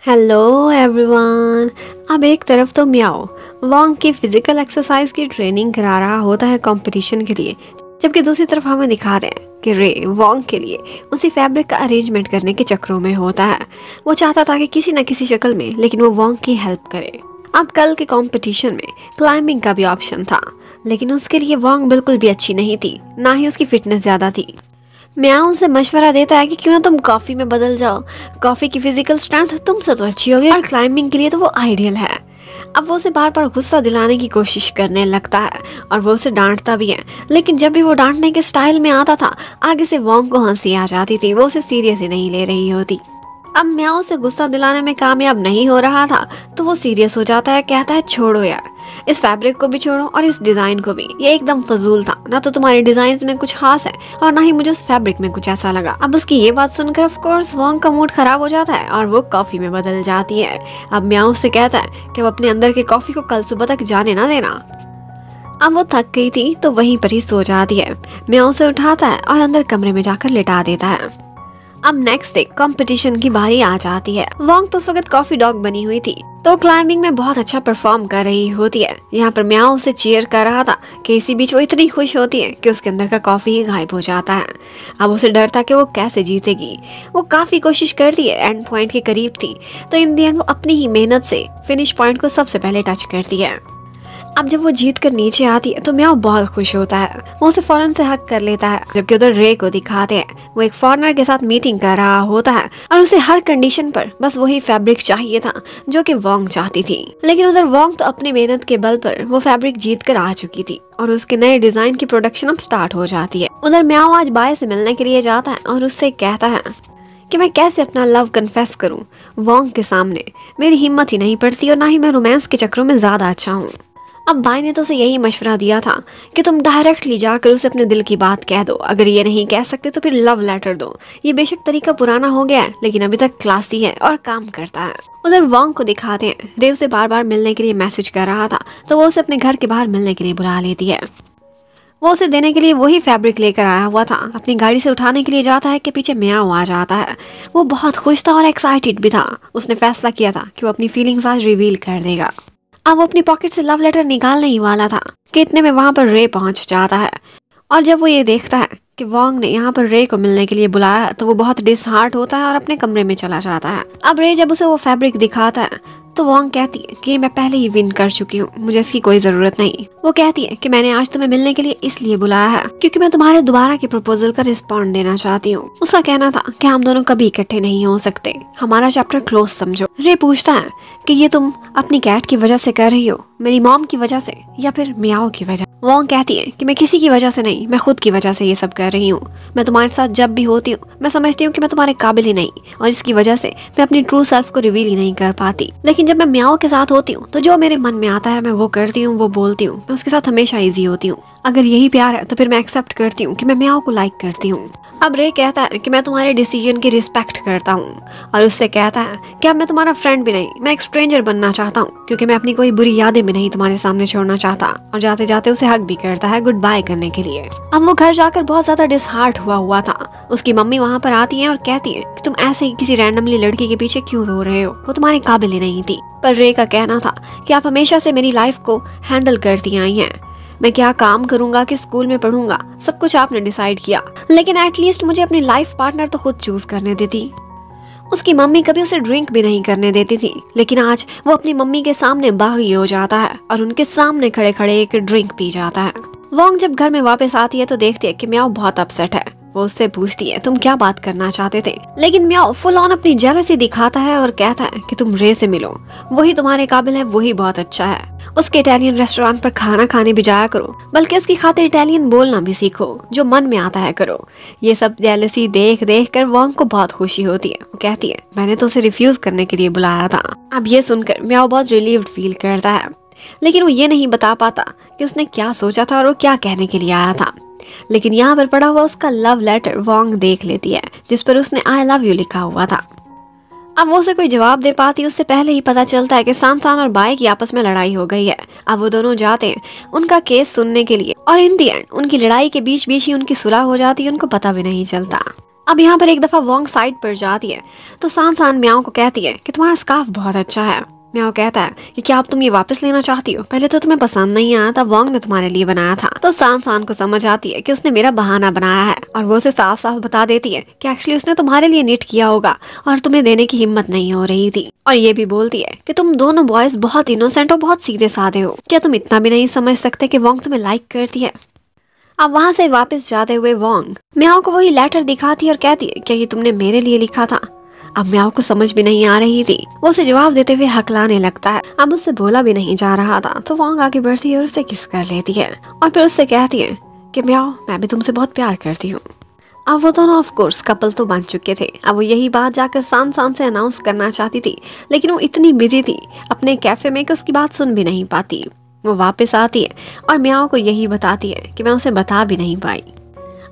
Hello everyone. अब एक तरफ तो म्याओ वॉन्ग की फिजिकल एक्सरसाइज की ट्रेनिंग करा रहा होता है कंपटीशन के लिए, जबकि दूसरी तरफ हमें दिखा रहे हैं कि रे वॉन्ग के लिए उसी फैब्रिक का अरेंजमेंट करने के चक्रों में होता है। वो चाहता था कि किसी न किसी शक्ल में लेकिन वो वॉन्ग की हेल्प करे। अब कल के कंपटीशन में क्लाइंबिंग का भी ऑप्शन था, लेकिन उसके लिए वॉन्ग बिल्कुल भी अच्छी नहीं थी, ना ही उसकी फिटनेस ज़्यादा थी। म्याओ उसे मशवरा देता है कि क्यों ना तुम कॉफ़ी में बदल जाओ, कॉफ़ी की फिजिकल स्ट्रेंथ तुमसे तो अच्छी होगी और क्लाइंबिंग के लिए तो वो आइडियल है। अब वो उसे बार बार गुस्सा दिलाने की कोशिश करने लगता है और वो उसे डांटता भी है, लेकिन जब भी वो डांटने के स्टाइल में आता था आगे से वॉन्ग को हंसी आ जाती थी। वो उसे सीरियस ही नहीं ले रही होती। अब म्याओ से गुस्सा दिलाने में कामयाब नहीं हो रहा था तो वो सीरियस हो जाता है, कहता है छोड़ो यार, इस फैब्रिक को भी छोड़ो और इस डिज़ाइन को भी, ये एकदम फजूल था। ना तो तुम्हारे डिज़ाइन में कुछ खास है और ना ही मुझे उस फैब्रिक में कुछ ऐसा लगा। अब उसकी ये बात सुनकर ऑफ कोर्स वॉन्ग का मूड खराब हो जाता है और वो कॉफ़ी में बदल जाती है। अब म्याओ से कहता है कि वो अपने अंदर के कॉफ़ी को कल सुबह तक जाने ना देना। अब वो थक गई थी तो वहीं पर ही सो जाती है। म्याओ से उठाता है और अंदर कमरे में जाकर लिटा देता है। अब नेक्स्ट डे कंपटीशन की बारी आ जाती है। वॉन्ग तो उस वक्त कॉफी डॉग बनी हुई थी तो क्लाइंबिंग में बहुत अच्छा परफॉर्म कर रही होती है। यहाँ पर म्याओ उसे चीयर कर रहा था कि इसी बीच वो इतनी खुश होती है कि उसके अंदर का कॉफी ही गायब हो जाता है। अब उसे डर था कि वो कैसे जीतेगी। वो काफी कोशिश करती है, एंड पॉइंट के करीब थी तो इन दी एंड वो अपनी ही मेहनत से फिनिश पॉइंट को सबसे पहले टच करती है। अब जब वो जीत कर नीचे आती है तो म्याओ बहुत खुश होता है। वो उसे फौरन से हक कर लेता है, जबकि उधर रे को दिखाते हैं वो एक फॉरेनर के साथ मीटिंग कर रहा होता है और उसे हर कंडीशन पर बस वही फैब्रिक चाहिए था जो कि वॉन्ग चाहती थी। लेकिन उधर वॉन्ग तो अपनी मेहनत के बल पर वो फैब्रिक जीत कर आ चुकी थी और उसके नए डिजाइन की प्रोडक्शन अब स्टार्ट हो जाती है। उधर म्याओ आज बाय से मिलने के लिए जाता है और उससे कहता है कि मैं कैसे अपना लव कन्फेस करूं वॉन्ग के सामने। मेरी हिम्मत ही नहीं पड़ती और ना ही मैं रोमांस के चक्रों में ज्यादा अच्छा हूँ। अब बाई ने तो उसे यही मशवरा दिया था कि तुम डायरेक्टली जाकर उसे अपने दिल की बात कह दो, अगर ये नहीं कह सकते तो फिर लव लेटर दो। ये बेशक तरीका पुराना हो गया है लेकिन अभी तक क्लासी है और काम करता है। उधर वॉन्ग को दिखाते हैं देव से बार बार मिलने के लिए मैसेज कर रहा था तो वो उसे अपने घर के बाहर मिलने के लिए बुला लेती है। वो उसे देने के लिए वही फैब्रिक लेकर आया हुआ था। अपनी गाड़ी से उठाने के लिए जाता है कि पीछे म्याओ आ जाता है। वो बहुत खुश था और एक्साइटेड भी था। उसने फैसला किया था कि वो अपनी फीलिंग्स आज रिवील कर देगा। अब वो अपनी पॉकेट से लव लेटर निकालने ही वाला था कि इतने में वहां पर रे पहुंच जाता है और जब वो ये देखता है कि वॉन्ग ने यहाँ पर रे को मिलने के लिए बुलाया है तो वो बहुत डिसहार्ट होता है और अपने कमरे में चला जाता है। अब रे जब उसे वो फैब्रिक दिखाता है तो वॉन्ग कहती है कि मैं पहले ही विन कर चुकी हूँ, मुझे इसकी कोई जरूरत नहीं। वो कहती है कि मैंने आज तुम्हें मिलने के लिए इसलिए बुलाया है क्योंकि मैं तुम्हारे दोबारा के प्रपोजल का रिस्पॉन्ड देना चाहती हूँ। उसका कहना था कि हम दोनों कभी इकट्ठे नहीं हो सकते, हमारा चैप्टर क्लोज समझो। रे पूछता है कि ये तुम अपनी कैट की वजह से कर रही हो, मेरी मॉम की वजह से या फिर म्याओ की वजह। वॉन्ग कहती है कि मैं किसी की वजह से नहीं, मैं खुद की वजह से ये सब कर रही हूँ। मैं तुम्हारे साथ जब भी होती हूँ मैं समझती हूँ कि मैं तुम्हारे काबिल ही नहीं और इसकी वजह से मैं अपनी ट्रू सेल्फ को रिवील ही नहीं कर पाती। लेकिन जब मैं म्याओ के साथ होती हूँ तो जो मेरे मन में आता है मैं वो करती हूँ, वो बोलती हूँ। मैं उसके साथ हमेशा इजी होती हूँ। अगर यही प्यार है तो फिर मैं एक्सेप्ट करती हूँ कि मैं म्याओ को लाइक करती हूँ। अब रे कहता है कि मैं तुम्हारे डिसीजन की रिस्पेक्ट करता हूँ और उससे कहता है कि अब मैं तुम्हारा फ्रेंड भी नहीं, मैं एक स्ट्रेंजर बनना चाहता हूँ क्योंकि मैं अपनी कोई बुरी यादें भी नहीं तुम्हारे सामने छोड़ना चाहता। और जाते जाते उसे हग भी करता है गुड बाय करने के लिए। अब वो घर जाकर बहुत ज्यादा डिसहार्ट हुआ था। उसकी मम्मी वहाँ पर आती है और कहती है कि तुम ऐसे ही किसी रैंडमली लड़की के पीछे क्यों रो रहे हो, वो तुम्हारे काबिल ही नहीं थी। पर रे का कहना था कि आप हमेशा से मेरी लाइफ को हैंडल करती आई हैं, मैं क्या काम करूंगा, किस स्कूल में पढ़ूंगा, सब कुछ आपने डिसाइड किया, लेकिन एटलीस्ट मुझे अपनी लाइफ पार्टनर तो खुद चूज करने देती। उसकी मम्मी कभी उसे ड्रिंक भी नहीं करने देती थी, लेकिन आज वो अपनी मम्मी के सामने बागी हो जाता है और उनके सामने खड़े खड़े एक ड्रिंक पी जाता है। वॉन्ग जब घर में वापस आती है तो देखती है कि म्याओ बहुत अपसेट है। वो उससे पूछती है तुम क्या बात करना चाहते थे, लेकिन म्याओ फुल ऑन अपनी जेलसी दिखाता है और कहता है कि तुम रे से मिलो, वही तुम्हारे काबिल है, वही बहुत अच्छा है। उसके इटालियन रेस्टोरेंट पर खाना खाने भी जाया करो, बल्कि उसकी खातिर इटालियन बोलना भी सीखो, जो मन में आता है करो। ये सब जेलसी देख देख कर वॉन्ग को बहुत खुशी होती है। वो कहती है मैंने तो उसे रिफ्यूज करने के लिए बुलाया था। अब ये सुनकर म्याओ बहुत रिलीव्ड फील करता है, लेकिन वो ये नहीं बता पाता कि उसने क्या सोचा था और वो क्या कहने के लिए आया था। लेकिन यहाँ पर पड़ा हुआ उसका लव लेटर वॉन्ग देख लेती है जिस पर उसने आई लव यू लिखा हुआ था। अब वो उसे कोई जवाब दे पाती उससे पहले ही पता चलता है कि सान और बाई की आपस में लड़ाई हो गई है। अब वो दोनों जाते हैं उनका केस सुनने के लिए और इन दी एंड उनकी लड़ाई के बीच बीच ही उनकी सुलह हो जाती है, उनको पता भी नहीं चलता। अब यहाँ पर एक दफ़ा वोंग साइड पर जाती है तो सान सान म्याओ को कहती है कि तुम्हारा स्कार्फ बहुत अच्छा है। म्याओ कहता है कि क्या अब तुम ये वापस लेना चाहती हो, पहले तो तुम्हें पसंद नहीं आया था, वोंग ने तुम्हारे लिए बनाया था। तो सान सान को समझ आती है कि उसने मेरा बहाना बनाया है और वो उसे साफ साफ बता देती है कि एक्चुअली उसने तुम्हारे लिए निट किया होगा और तुम्हें देने की हिम्मत नहीं हो रही थी। और ये भी बोलती है कि तुम दोनों बॉयज बहुत इनोसेंट और बहुत सीधे साधे हो, क्या तुम इतना भी नहीं समझ सकते कि वोंग तुम्हें लाइक करती है। अब वहाँ से वापस जाते हुए वोंग म्याओ को वही लेटर दिखाती है और कहती है क्या ये तुमने मेरे लिए लिखा था। अब म्याओ को समझ भी नहीं आ रही थी, वो उसे जवाब देते हुए हकलाने लगता है। अब उससे बोला भी नहीं जा रहा था तो वोंग आगे बढ़ती है और उससे किस कर लेती है और फिर उससे कहती है कि म्याओ मैं भी तुमसे बहुत प्यार करती हूँ। अब वो दोनों ऑफ कोर्स कपल तो बन चुके थे। अब वो यही बात जाकर सान सान से अनाउंस करना चाहती थी, लेकिन वो इतनी बिजी थी अपने कैफे में कि उसकी बात सुन भी नहीं पाती। वो वापस आती है और म्याओ को यही बताती है कि मैं उसे बता भी नहीं पाई।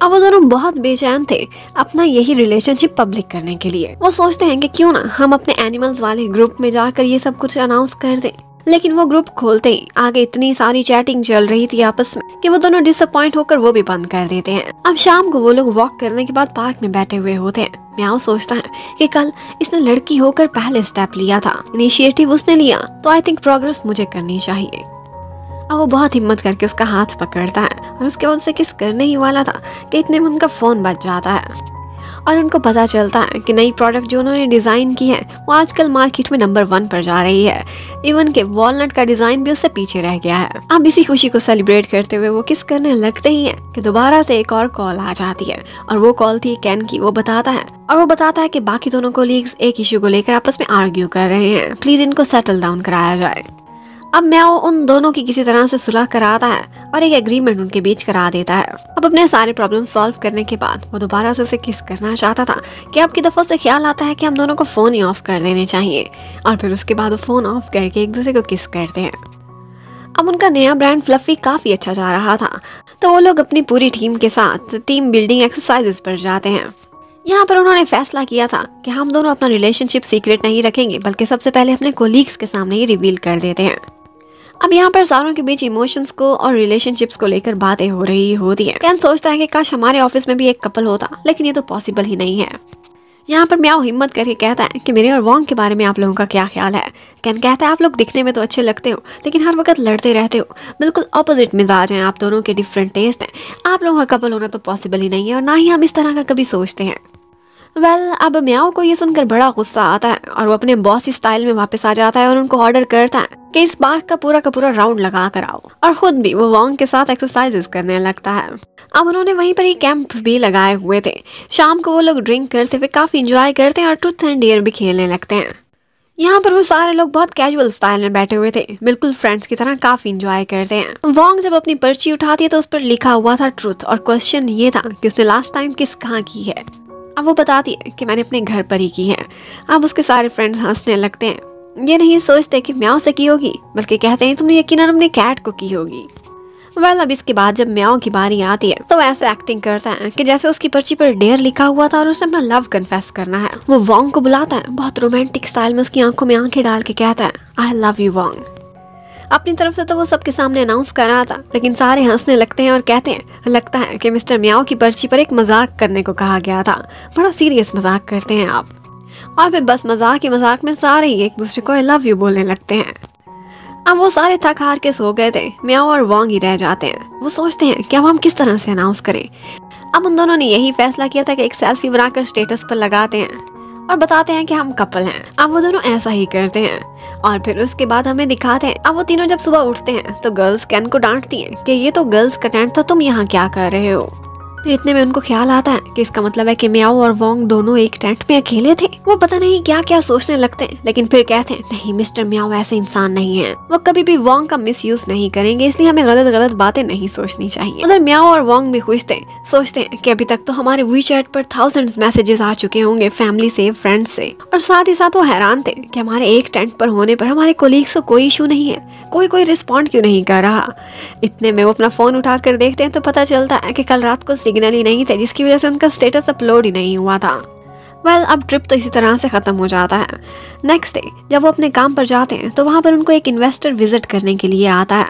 अब वो दोनों बहुत बेचैन थे अपना यही रिलेशनशिप पब्लिक करने के लिए। वो सोचते हैं कि क्यों ना हम अपने एनिमल्स वाले ग्रुप में जाकर ये सब कुछ अनाउंस कर दें, लेकिन वो ग्रुप खोलते ही आगे इतनी सारी चैटिंग चल रही थी आपस में कि वो दोनों डिसअपॉइंट होकर वो भी बंद कर देते हैं। अब शाम को वो लोग वॉक करने के बाद पार्क में बैठे हुए होते हैं। म्याओ सोचता है कि कल इसने लड़की होकर पहले स्टेप लिया था, इनिशिएटिव उसने लिया, तो आई थिंक प्रोग्रेस मुझे करनी चाहिए। अब वो बहुत हिम्मत करके उसका हाथ पकड़ता है और उसके बाद उसे किस करने ही वाला था कि इतने में उनका फोन बज जाता है और उनको पता चलता है कि नई प्रोडक्ट जो उन्होंने डिज़ाइन की है वो आजकल मार्केट में नंबर 1 पर जा रही है। इवन के वॉलनट का डिज़ाइन भी उससे पीछे रह गया है। अब इसी खुशी को सेलिब्रेट करते हुए वो किस करने लगते ही है कि दोबारा से एक और कॉल आ जाती है और वो कॉल थी केन की। वो बताता है कि बाकी दोनों कोलीग्स एक इश्यू को लेकर आपस में आर्ग्यू कर रहे हैं, प्लीज इनको सेटल डाउन कराया जाए। अब म्याओ उन दोनों की किसी तरह से सुलह कराता है और एक एग्रीमेंट उनके बीच करा देता है। अब अपने सारे प्रॉब्लम सॉल्व करने के बाद वो दोबारा से उसे किस करना चाहता था कि अब की दफ़ा उसे ख्याल आता है कि हम दोनों को फ़ोन ही ऑफ कर देने चाहिए और फिर उसके बाद वो फ़ोन ऑफ करके एक दूसरे को किस करते हैं। अब उनका नया ब्रांड फ्लफी काफ़ी अच्छा जा रहा था तो वो लोग अपनी पूरी टीम के साथ टीम बिल्डिंग एक्सरसाइजेस पर जाते हैं। यहाँ पर उन्होंने फैसला किया था कि हम दोनों अपना रिलेशनशिप सीक्रेट नहीं रखेंगे बल्कि सबसे पहले अपने कोलीग्स के सामने ही रिवील कर देते हैं। अब यहाँ पर सारों के बीच इमोशंस को और रिलेशनशिप्स को लेकर बातें हो रही होती हैं। कैन सोचता है कि काश हमारे ऑफिस में भी एक कपल होता, लेकिन ये तो पॉसिबल ही नहीं है। यहाँ पर म्याओ हिम्मत करके कहता है कि मेरे और वोंग के बारे में आप लोगों का क्या ख्याल है। कैन कहता है आप लोग दिखने में तो अच्छे लगते हो लेकिन हर वक्त लड़ते रहते हो, बिल्कुल ऑपोजिट मिजाज हैं आप दोनों के, डिफरेंट टेस्ट हैं, आप लोगों का कपल होना तो पॉसिबल ही नहीं है और ना ही हम इस तरह का कभी सोचते हैं। अब म्याओ को ये सुनकर बड़ा गुस्सा आता है और वो अपने बॉस स्टाइल में वापस आ जाता है और उनको ऑर्डर करता है कि इस बार का पूरा राउंड लगा कर आओ और खुद भी वो वोंग के साथ एक्सरसाइजेस करने लगता है। अब उन्होंने वहीं पर ही कैंप भी लगाए हुए थे। शाम को वो लोग ड्रिंक करते हुए काफी इंजॉय करते हैं और ट्रूथ एंड डेयर भी खेलने लगते हैं। यहाँ पर वो सारे लोग बहुत कैजुअल स्टाइल में बैठे हुए थे, बिल्कुल फ्रेंड्स की तरह काफी इंजॉय करते हैं। वोंग जब अपनी पर्ची उठाती है तो उस पर लिखा हुआ था ट्रूथ और क्वेश्चन ये था कि उसने लास्ट टाइम किस कहाँ की है। अब वो बताती है कि मैंने अपने घर पर ही की है। अब उसके सारे फ्रेंड्स हंसने लगते हैं। ये नहीं सोचते कि म्याओ से की होगी बल्कि कहते हैं तुमने यकीनन अपने कैट को की होगी। अब इसके बाद जब म्याओ की बारी आती है तो वैसे एक्टिंग करता है कि जैसे उसकी पर्ची पर डेयर लिखा हुआ था और उसे अपना लव कन्फेस करना है। वो वोंग को बुलाता है, बहुत रोमांटिक स्टाइल में उसकी आंखों में आंखें डाल के कहता है आई लव यू वोंग। अपनी तरफ से तो वो सबके सामने अनाउंस कर रहा था लेकिन सारे हंसने लगते हैं और कहते हैं लगता है कि मिस्टर म्याओ की पर्ची पर एक मजाक करने को कहा गया था, बड़ा सीरियस मजाक करते हैं आप। और फिर बस मजाक ही मजाक में सारे ही एक दूसरे को आई लव यू बोलने लगते हैं। अब वो सारे थक हार के सो गए थे, म्याओ और वोंग ही रह जाते हैं। वो सोचते हैं कि अब हम किस तरह से अनाउंस करें। अब उन दोनों ने यही फैसला किया था कि एक सेल्फी बनाकर स्टेटस पर लगाते हैं और बताते हैं कि हम कपल हैं। अब वो दोनों ऐसा ही करते हैं और फिर उसके बाद हमें दिखाते हैं। अब वो तीनों जब सुबह उठते हैं तो गर्ल्स कैन को डांटती हैं कि ये तो गर्ल्स का टेंट था, तुम यहाँ क्या कर रहे हो। फिर इतने में उनको ख्याल आता है कि इसका मतलब है कि म्याओ और वोंग दोनों एक टेंट में अकेले थे। वो पता नहीं क्या क्या सोचने लगते हैं लेकिन फिर कहते हैं नहीं, मिस्टर म्याओ ऐसे इंसान नहीं है, वो कभी भी वोंग का मिसयूज नहीं करेंगे, इसलिए हमें गलत गलत बातें नहीं सोचनी चाहिए। उधर म्याओ और वोंग भी खुश थे, सोचते हैं कि अभी तक तो हमारे वीचैट पर थाउजेंड्स मैसेजेस आ चुके होंगे फैमिली से, फ्रेंड्स से, और साथ ही साथ वो हैरान थे कि हमारे एक टेंट पर होने पर हमारे कोलीग्स को कोई इशू नहीं है, कोई रिस्पॉन्ड क्यों नहीं कर रहा। इतने में वो अपना फोन उठा कर देखते हैं तो पता चलता है कि कल रात को सिग्नल ही नहीं थे जिसकी वजह से उनका स्टेटस अपलोड ही नहीं हुआ था। अब ट्रिप तो इसी तरह से खत्म हो जाता है। नेक्स्ट डे जब वो अपने काम पर जाते हैं तो वहाँ पर उनको एक इन्वेस्टर विजिट करने के लिए आता है।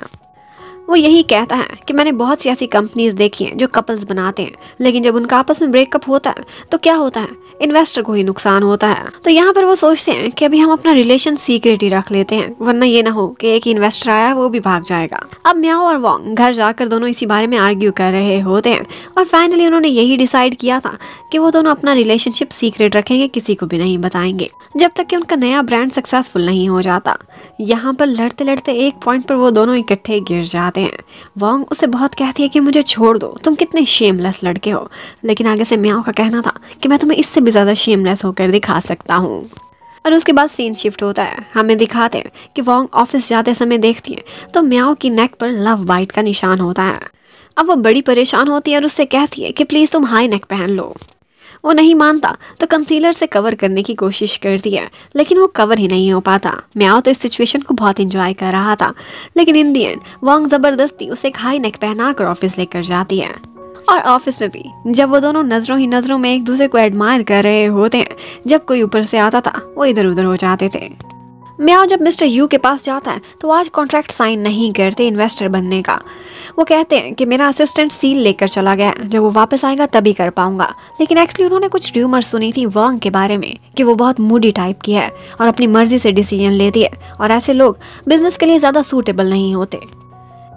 वो यही कहता है कि मैंने बहुत सी ऐसी कंपनीज देखी हैं जो कपल्स बनाते हैं, लेकिन जब उनका आपस में ब्रेकअप होता है तो क्या होता है, इन्वेस्टर को ही नुकसान होता है। तो यहाँ पर वो सोचते हैं कि अभी हम अपना रिलेशन सीक्रेट ही रख लेते हैं, वरना ये ना हो कि एक ही इन्वेस्टर आया वो भी भाग जाएगा। अब म्याओ और वोंग घर जाकर दोनों इसी बारे में आर्ग्यू कर रहे होते हैं और फाइनली उन्होंने यही डिसाइड किया था कि वो दोनों अपना रिलेशनशिप सीक्रेट रखेंगे, किसी को भी नहीं बताएंगे जब तक कि उनका नया ब्रांड सक्सेसफुल नहीं हो जाता। यहाँ पर लड़ते लड़ते एक पॉइंट पर वो दोनों इकट्ठे गिर जाते हैं। वोंग उसे बहुत कहती है कि मुझे छोड़ दो, तुम कितने शेमलेस लड़के हो, लेकिन आगे से म्याओ का कहना था कि मैं तुम्हें इससे भी ज़्यादा शेमलेस होकर दिखा सकता हूँ। और उसके बाद सीन शिफ्ट होता है, हमें दिखाते हैं कि वोंग ऑफिस जाते समय देखती है तो म्याओ की नेक पर लव बाइट का निशान होता है। अब वो बड़ी परेशान होती है और उससे कहती है कि प्लीज़ तुम हाई नेक पहन लो। वो नहीं मानता तो कंसीलर से कवर करने की कोशिश करती है, लेकिन वो कवर ही नहीं हो पाता। म्याओ तो इस सिचुएशन को बहुत एंजॉय कर रहा था, लेकिन इन दी एंड वोंग ज़बरदस्ती उसे एक हाई नेक पहनाकर ऑफिस लेकर जाती है। और ऑफिस में भी जब वो दोनों नजरों ही नजरों में एक दूसरे को एडमायर कर रहे होते हैं, जब कोई ऊपर से आता था वो इधर उधर हो जाते थे। म्याओ जब मिस्टर यू के पास जाता है तो आज कॉन्ट्रैक्ट साइन नहीं करते इन्वेस्टर बनने का। वो कहते हैं कि मेरा असिस्टेंट सील लेकर चला गया, जब वो वापस आएगा तभी कर पाऊंगा। लेकिन एक्चुअली उन्होंने कुछ र्यूमर सुनी थी वोंग के बारे में कि वो बहुत मूडी टाइप की है और अपनी मर्जी से डिसीजन लेती है, और ऐसे लोग बिजनेस के लिए ज़्यादा सूटेबल नहीं होते।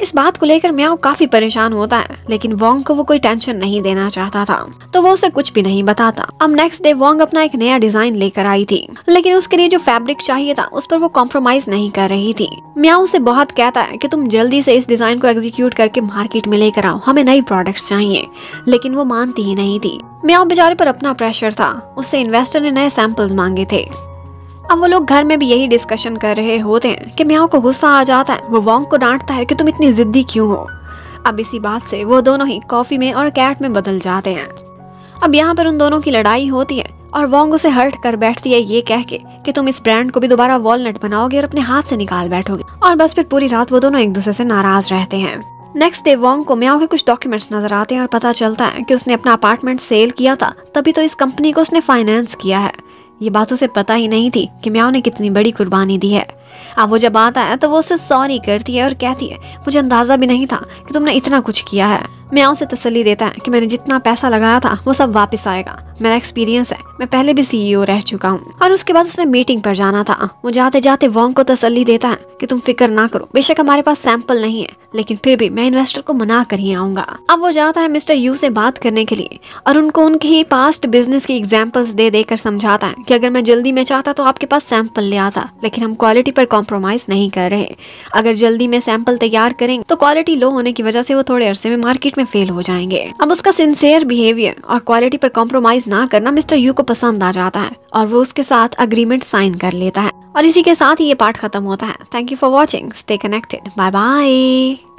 इस बात को लेकर म्याओ काफी परेशान होता है, लेकिन वोंग को वो कोई टेंशन नहीं देना चाहता था तो वो उसे कुछ भी नहीं बताता। अब नेक्स्ट डे वोंग अपना एक नया डिजाइन लेकर आई थी, लेकिन उसके लिए जो फैब्रिक चाहिए था उस पर वो कॉम्प्रोमाइज नहीं कर रही थी। म्याओ उसे बहुत कहता है कि तुम जल्दी से इस डिजाइन को एग्जीक्यूट करके मार्केट में लेकर आओ, हमें नई प्रोडक्ट्स चाहिए, लेकिन वो मानती ही नहीं थी। म्याओ बेचारे पर अपना प्रेशर था, उससे इन्वेस्टर ने नए सैंपल्स मांगे थे। अब वो लोग घर में भी यही डिस्कशन कर रहे होते हैं कि म्याओ को गुस्सा आ जाता है। वो वोंग को डांटता है कि तुम इतनी जिद्दी क्यों हो। अब इसी बात से वो दोनों ही कॉफी में और कैट में बदल जाते हैं। अब यहाँ पर उन दोनों की लड़ाई होती है और वोंग उसे हर्ट कर बैठती है ये कह के कि तुम इस ब्रांड को भी दोबारा वॉलनट बनाओगे और अपने हाथ से निकाल बैठोगे। और बस फिर पूरी रात वो दोनों एक दूसरे से नाराज रहते हैं। नेक्स्ट डे वोंग को म्याओ के कुछ डॉक्यूमेंट्स नजर आते हैं और पता चलता है कि उसने अपना अपार्टमेंट सेल किया था, तभी तो इस कंपनी को उसने फाइनेंस किया है। ये बात उसे पता ही नहीं थी कि म्याओ ने कितनी बड़ी कुर्बानी दी है। अब वो जब आता है तो वो उससे सॉरी करती है और कहती है मुझे अंदाजा भी नहीं था कि तुमने इतना कुछ किया है। म्याओ से तसल्ली देता है कि मैंने जितना पैसा लगाया था वो सब वापस आएगा, मेरा एक्सपीरियंस है, मैं पहले भी सीईओ रह चुका हूँ। और उसके बाद उसने मीटिंग पर जाना था। वो जाते जाते वोंग को तसल्ली देता है कि तुम फिक्र ना करो, बेशक हमारे पास सैंपल नहीं है, लेकिन फिर भी मैं इन्वेस्टर को मना कर ही आऊंगा। अब वो जाता है मिस्टर यू से बात करने के लिए और उनको उनके ही पास्ट बिजनेस की एग्जाम्पल्स दे देकर समझाता है कि अगर मैं जल्दी में चाहता तो आपके पास सैंपल ले आता, लेकिन हम क्वालिटी पर कॉम्प्रोमाइज नहीं कर रहे। अगर जल्दी में सैंपल तैयार करेंगे तो क्वालिटी लो होने की वजह से वो थोड़े अरसे में मार्केट में फेल हो जाएंगे। अब उसका सिंसियर बिहेवियर और क्वालिटी पर कॉम्प्रोमाइज ना करना मिस्टर यू को पसंद आ जाता है और वो उसके साथ अग्रीमेंट साइन कर लेता है। और इसी के साथ ही ये पार्ट खत्म होता है। Thank you for watching, stay connected, bye bye.